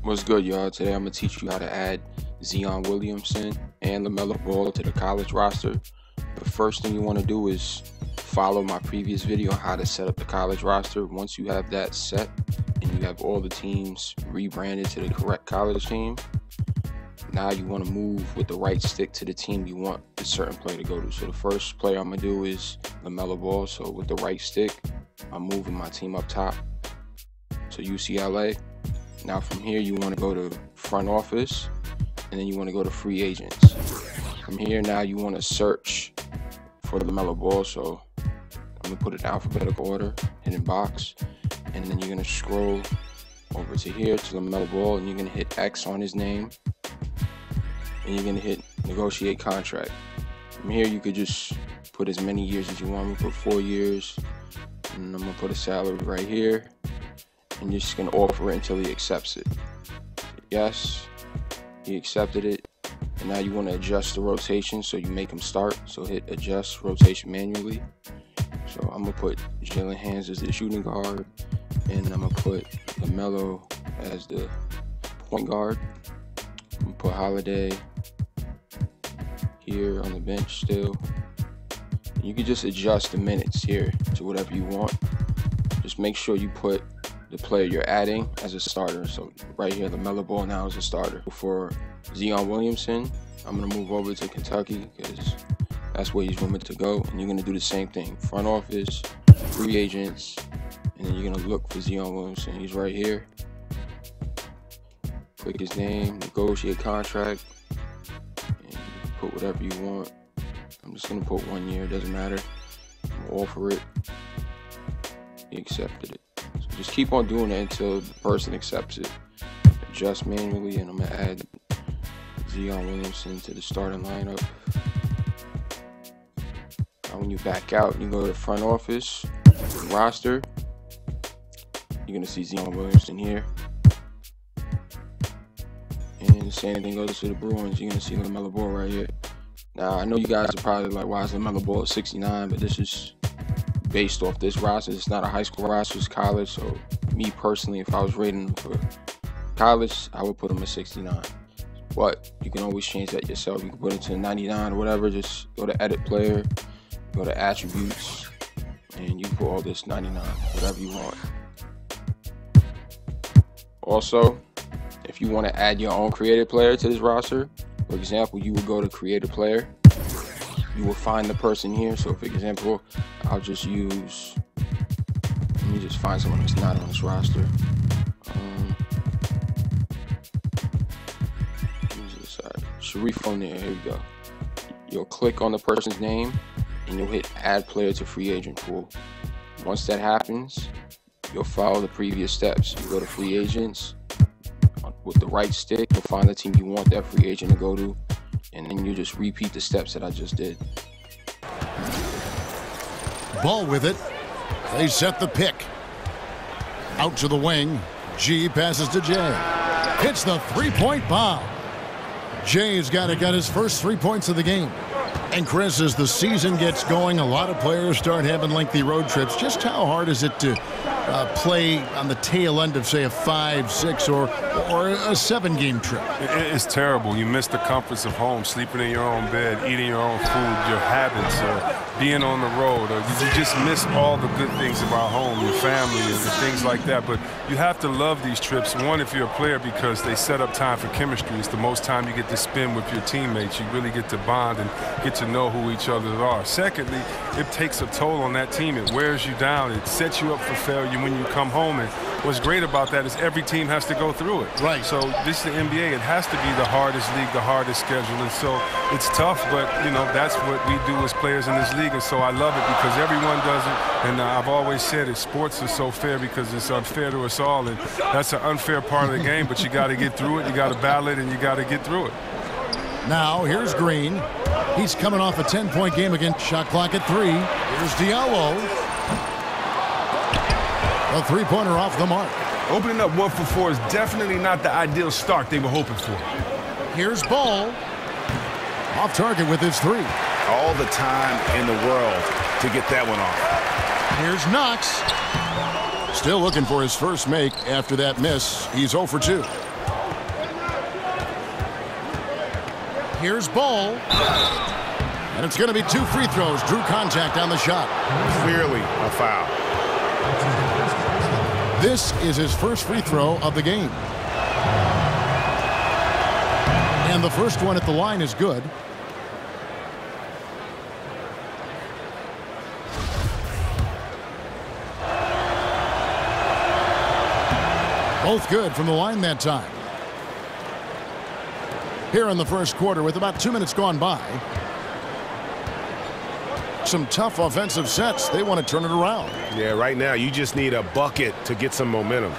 What's good, y'all? Today I'm going to teach you how to add Williamson and LaMelo Ball to the college roster. The first thing you want to do is follow my previous video on how to set up the college roster. Once you have that set and you have all the teams rebranded to the correct college team, now you want to move with the right stick to the team you want a certain player to go to. So the first player I'm going to do is LaMelo Ball. So with the right stick, I'm moving my team up top to UCLA. Now from here, you want to go to front office, and then you want to go to free agents. From here, now you want to search for LaMelo Ball. So I'm going to put it in alphabetical order, hidden box, and then you're going to scroll over to here to LaMelo Ball, and you're going to hit X on his name, and you're going to hit negotiate contract. From here, you could just put as many years as you want. I'm going to put 4 years, and I'm going to put a salary right here. And you're just going to offer it until he accepts it. Yes, he accepted it. And now you want to adjust the rotation, so you make him start. So hit adjust rotation manually. So I'm going to put Jalen Hands as the shooting guard. And I'm going to put LaMelo as the point guard. I'm going to put Holiday here on the bench still. And you can just adjust the minutes here to whatever you want. Just make sure you put the player you're adding as a starter. So right here, LaMelo Ball now is a starter. For Williamson, I'm going to move over to Kentucky because that's where he's rumored to go. And you're going to do the same thing. Front office, free agents, and then you're going to look for Williamson. He's right here. Click his name, negotiate contract, and you put whatever you want. I'm just going to put 1 year, doesn't matter. I'm going to offer it. He accepted it. Just keep on doing it until the person accepts it. Adjust manually, and I'm going to add Williamson to the starting lineup. Now when you back out, you go to the front office, roster. You're going to see Williamson here. And the same thing goes to the Bruins. You're going to see LaMelo Ball right here. Now, I know you guys are probably like, why is LaMelo Ball at 69? But this is based off this roster. It's not a high school roster, it's college. So me personally, if I was rating him for college, I would put him at 69. But you can always change that yourself. You can put it to 99 or whatever. Just go to edit player, go to attributes, and you put all this 99, whatever you want. Also, if you want to add your own creative player to this roster, for example, you would go to create a player. You will find the person here. So for example, I'll just use, let me just find someone that's not on this roster. Sharif on there, here we go. You'll click on the person's name and you'll hit add player to free agent pool. Once that happens, you'll follow the previous steps. You go to free agents. With the right stick, you'll find the team you want that free agent to go to. And then you just repeat the steps that I just did. Ball with it. They set the pick. Out to the wing. G passes to Jay. Hits the three-point bomb. Jay's got his first 3 points of the game. And Chris, as the season gets going, a lot of players start having lengthy road trips. Just how hard is it to play on the tail end of, say, a 5, 6, or a 7-game trip? It's terrible. You miss the comforts of home, sleeping in your own bed, eating your own food, your habits, being on the road. You just miss all the good things about home, your family, and things like that. But you have to love these trips. One, if you're a player, because they set up time for chemistry. It's the most time you get to spend with your teammates. You really get to bond and get to know who each other are. Secondly, it takes a toll on that team. It wears you down. It sets you up for failure when you come home. And what's great about that is every team has to go through it. Right. So this is the NBA. It has to be the hardest league, the hardest schedule. And so it's tough, but, you know, that's what we do as players in this league. And so I love it because everyone does it. And I've always said it, sports is so fair because it's unfair to us all. And that's an unfair part of the game, but you got to get through it. You got to battle it, and you got to get through it. Now, here's Green. He's coming off a 10-point game again. Shot clock at 3. Here's Diallo. A three-pointer off the mark. Opening up 1 for 4 is definitely not the ideal start they were hoping for. Here's Ball. Off target with his 3. All the time in the world to get that one off. Here's Knox. Still looking for his first make after that miss. He's 0 for 2. Here's Ball. And it's going to be 2 free throws. Drew contact on the shot. Clearly a foul. This is his first free throw of the game. And the first one at the line is good. Both good from the line that time. Here in the first quarter with about 2 minutes gone by. Some tough offensive sets. They want to turn it around. Yeah, right now you just need a bucket to get some momentum.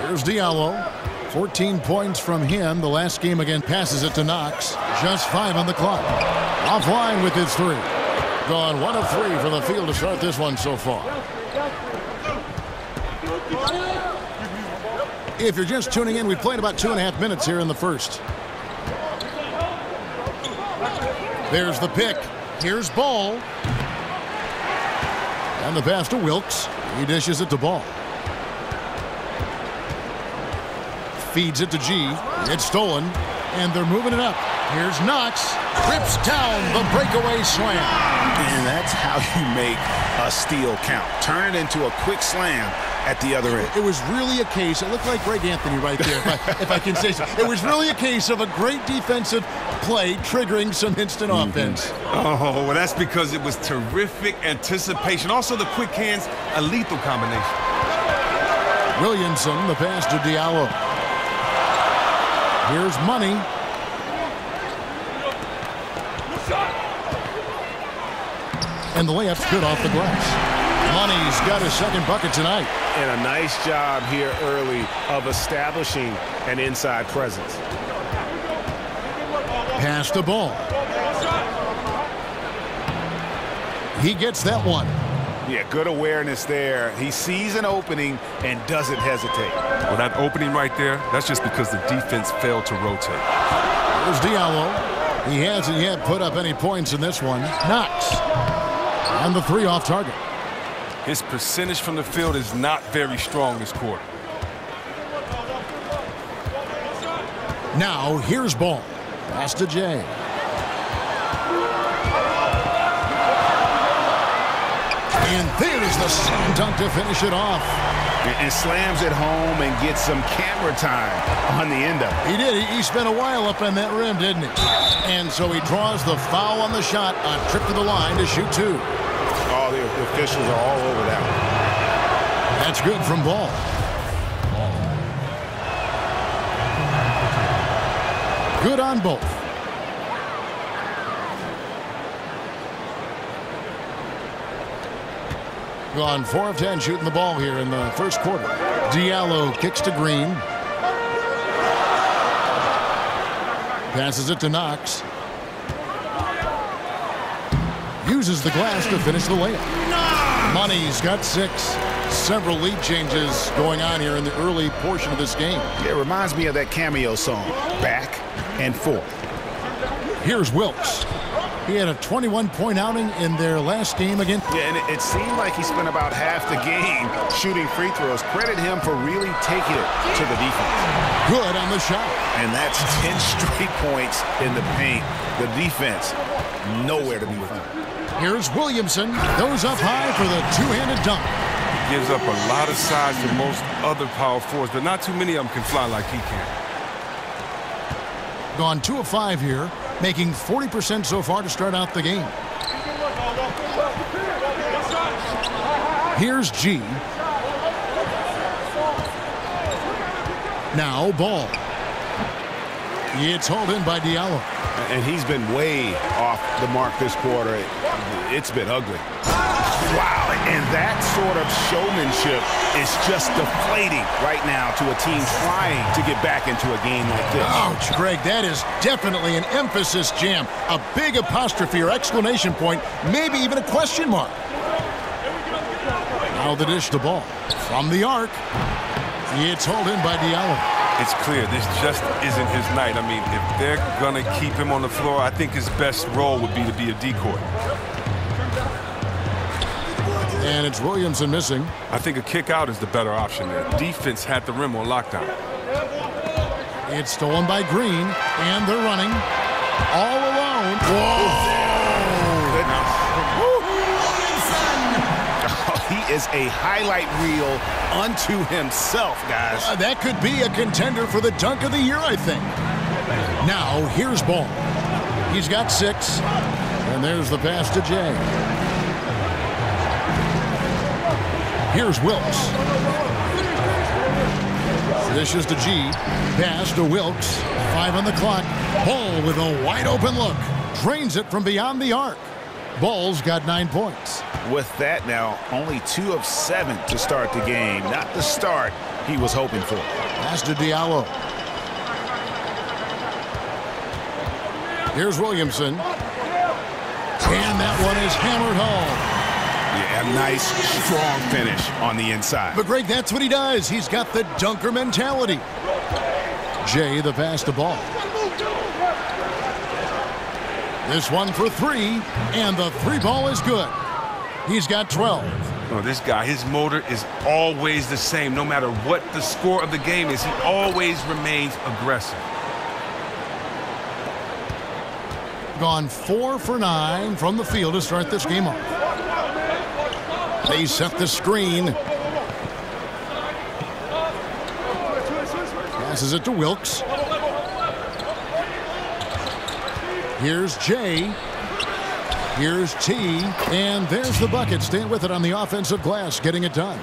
Here's Diallo. 14 points from him. The last game again passes it to Knox. Just 5 on the clock. Offline with his 3. Gone 1 of 3 from the field to start this one so far. If you're just tuning in, we've played about 2.5 minutes here in the first. There's the pick. Here's Ball. And the pass to Wilkes. He dishes it to Ball. Feeds it to G. It's stolen. And they're moving it up. Here's Knox. Trips down the breakaway slam. And that's how you make a steal count. Turn it into a quick slam at the other end. It was really a case, it looked like Greg Anthony right there, if I can say so. It was really a case of a great defensive play triggering some instant offense. Oh, well, that's because it was terrific anticipation. Also, the quick hands, a lethal combination. Williamson, the pass to Diallo. Here's Money. And the layup's good off the glass. Money's got his second bucket tonight. And a nice job here early of establishing an inside presence. Pass the ball. He gets that one. Yeah, good awareness there. He sees an opening and doesn't hesitate. Well, that opening right there, that's just because the defense failed to rotate. There's Diallo. He hasn't yet put up any points in this one. Knox. And the 3 off target. His percentage from the field is not very strong this quarter. Now, here's Ball. Pass to Jay. And there's the slam dunk to finish it off. And slams it home and gets some camera time on the end of it. He did. He spent a while up on that rim, didn't he? And so he draws the foul on the shot on trip to the line to shoot 2. Oh, the officials are all over that one. That's good from Ball. Good on both. Gone 4 of 10 shooting the ball here in the first quarter. Diallo kicks to Green. Passes it to Knox. Uses the glass to finish the layup. Money's got 6. Several lead changes going on here in the early portion of this game. It reminds me of that cameo song, Back and Forth. Here's Wilkes. He had a 21-point outing in their last game again. Yeah, and it seemed like he spent about half the game shooting free throws. Credit him for really taking it to the defense. Good on the shot. And that's 10 straight points in the paint. The defense, nowhere to be found. Here's Williamson. Goes up high for the two-handed dunk. Gives up a lot of size to most other power forwards, but not too many of them can fly like he can. Gone 2 of 5 here, making 40% so far to start out the game. Here's G. Now Ball. It's hauled in by Diallo. And he's been way off the mark this quarter. It's been ugly. Wow, and that sort of showmanship is just deflating right now to a team trying to get back into a game like this. Ouch, Greg, that is definitely an emphasis jam. A big apostrophe or exclamation point, maybe even a question mark. Now the dish to Ball. From the arc, it's hauled in by Diallo. It's clear this just isn't his night. I mean, if they're going to keep him on the floor, I think his best role would be to be a decoy. And it's Williamson missing. I think a kick out is the better option there. Defense had the rim on lockdown. It's stolen by Green, and they're running all alone. Whoa! He is a highlight reel unto himself, guys. That could be a contender for the dunk of the year, I think. Now, here's Ball. He's got 6, and there's the pass to Jay. Here's Wilkes. Dishes to G. Pass to Wilkes. 5 on the clock. Ball with a wide-open look. Drains it from beyond the arc. Ball's got 9 points. With that now, only 2 of 7 to start the game. Not the start he was hoping for. Pass to Diallo. Here's Williamson. And that one is hammered home. Yeah, a nice, strong finish on the inside. But, Greg, that's what he does. He's got the dunker mentality. Jay, the pass to Ball. This one for 3, and the 3 ball is good. He's got 12. Oh, this guy, his motor is always the same. No matter what the score of the game is, he always remains aggressive. Gone 4 for 9 from the field to start this game off. They set the screen. Passes it to Wilkes. Here's Jay. Here's T. And there's the bucket. Staying with it on the offensive glass, getting it done.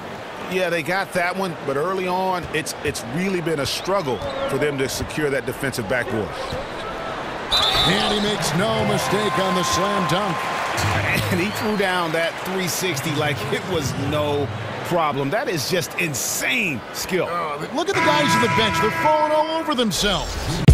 Yeah, they got that one, but early on, it's really been a struggle for them to secure that defensive backboard. And he makes no mistake on the slam dunk. And he threw down that 360 like it was no problem. That is just insane skill. Look at the guys on the bench. They're falling all over themselves.